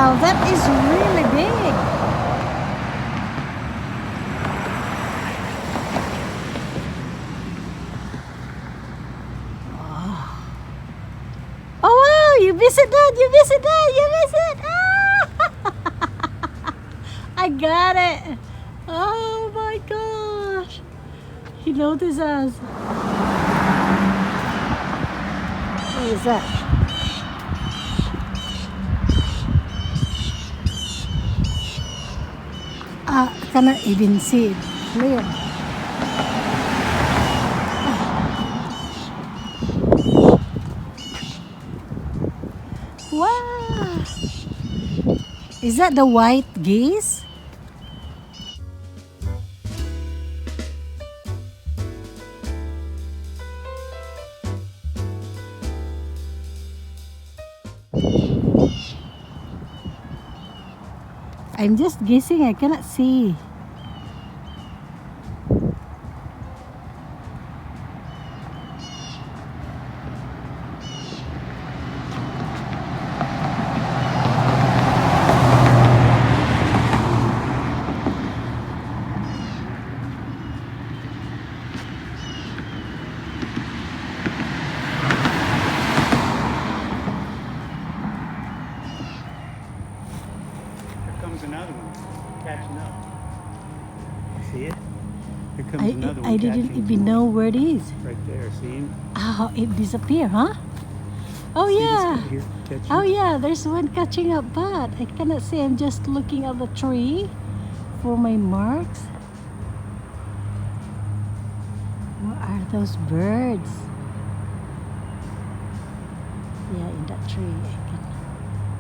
Wow, that is really big. Oh wow, you visit that, you visit that, you visit. Ah! I got it. Oh my gosh. He noticed us. What is that? I cannot even see it clear. Wow! Is that the white geese? I'm just guessing, I cannot see. Another one catching up. See it? Here comes another one. I didn't even know where it is. Right there, see him? Oh, it disappeared, huh? Oh see yeah. Here, oh yeah, there's one catching up, but I cannot see. I'm just looking at the tree for my marks. What are those birds? Yeah, in that tree.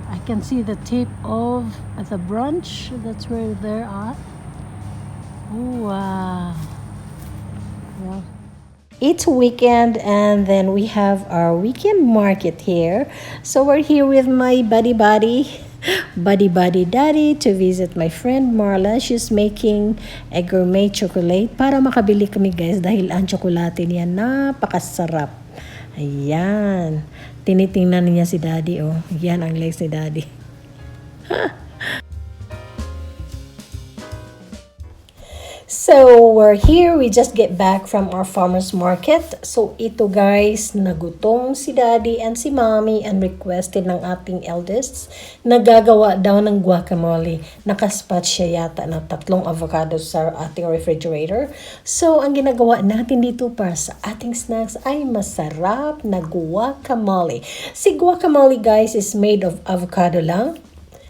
I can see the tip of the branch. That's where they're at. Oh, wow. Well, it's weekend and then we have our weekend market here. So we're here with my buddy daddy to visit my friend Marla. She's making a gourmet chocolate para makabili kami guys dahil ang tsokolate niya napakasarap. Ayan. Tinitingnan niya si daddy oh. Yan ang legs ni daddy. So, we're here. We just get back from our farmer's market. So, ito guys, nagutom si daddy and si mommy and requested ng ating eldest na gagawa daw ng guacamole. Nakaspat siya yata ng 3 avocados sa ating refrigerator. So, ang ginagawa natin dito para sa ating snacks ay masarap na guacamole. Si guacamole guys is made of avocado lang.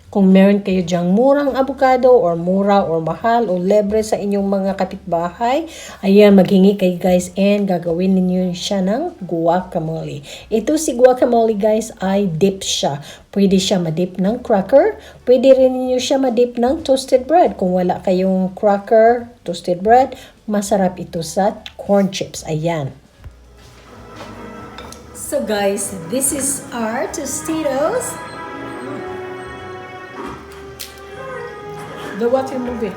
Kung meron kayo dyang murang avocado or mura or mahal o libre sa inyong mga kapitbahay, ayan, maghingi kayo guys and gagawin ninyo siya ng guacamole. Ito si guacamole guys ay dip siya. Pwede siya madip ng cracker. Pwede rin ninyo siya madip ng toasted bread. Kung wala kayong cracker, toasted bread, masarap ito sa corn chips. Ayan. So guys, this is our Tostitos. They're watching a movie.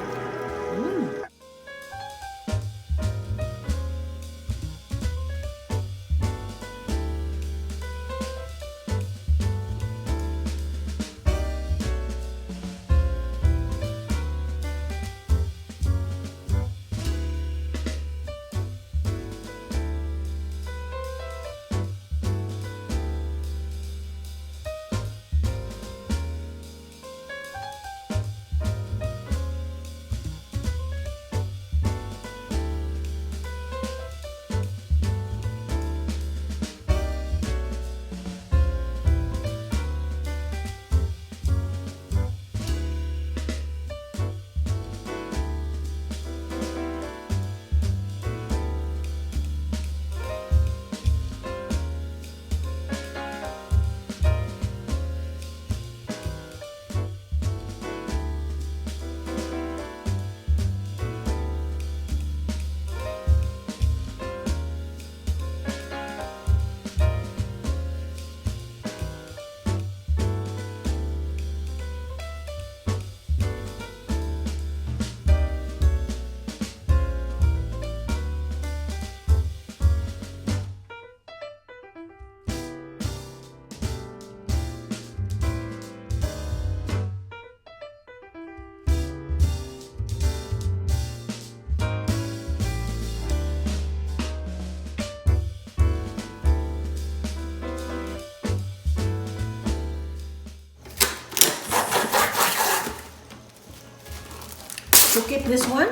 To keep this one,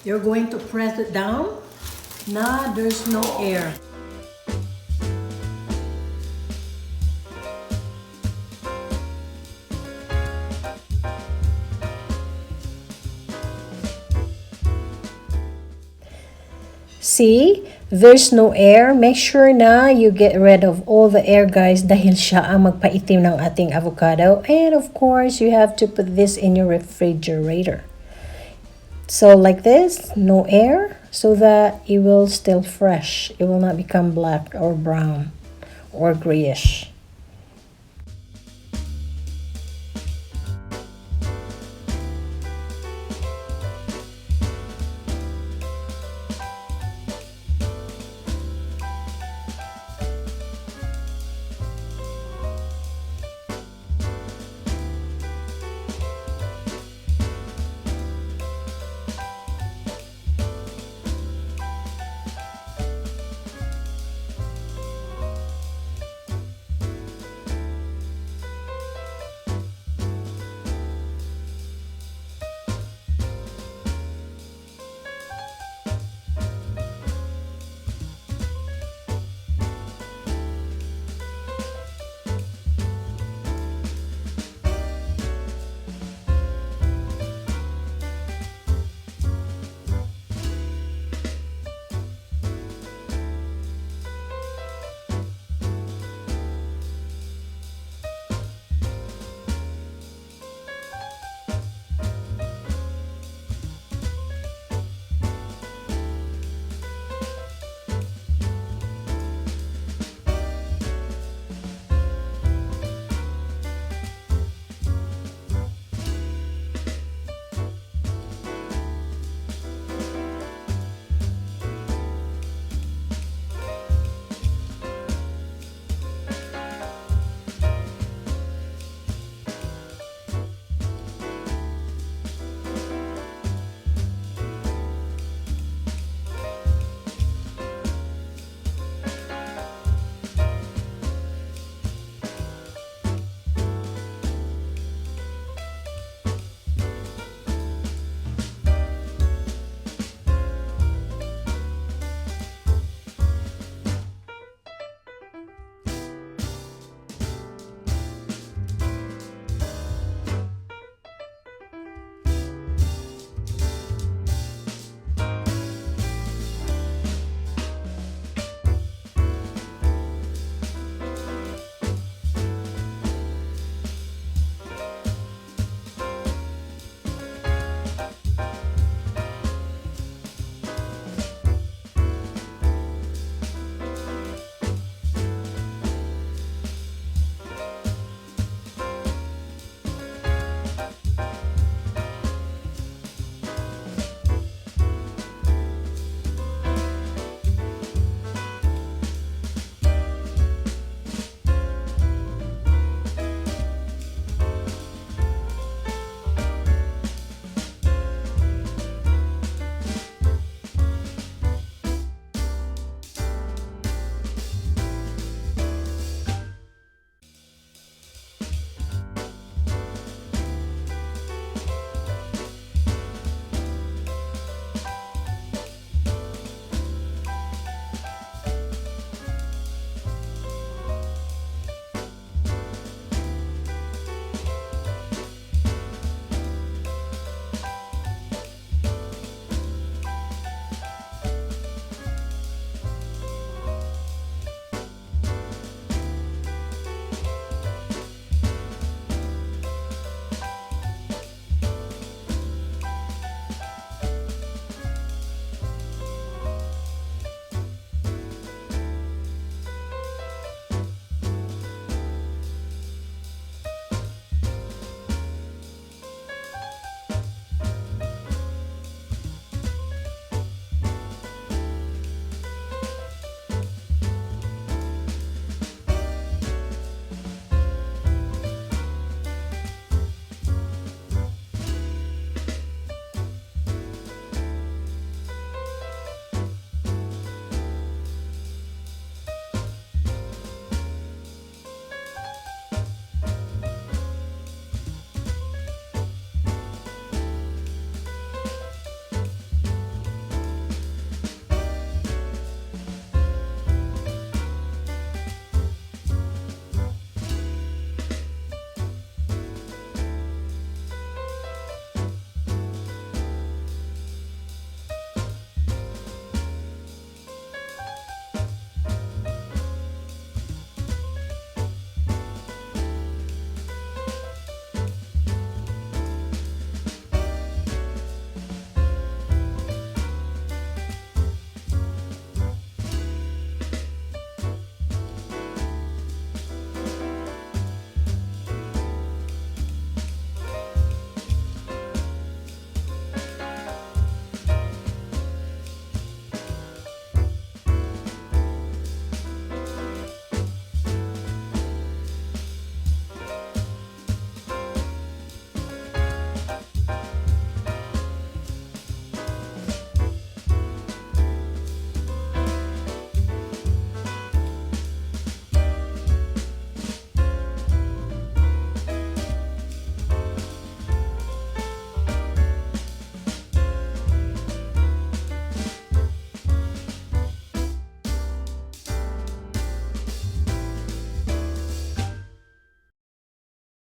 you're going to press it down. Now there's no air. See, there's no air. Make sure na you get rid of all the air, guys, dahil siya ang magpaitim ng ating avocado. And of course, you have to put this in your refrigerator. So like this, no air, so that it will still fresh. It will not become black or brown or grayish.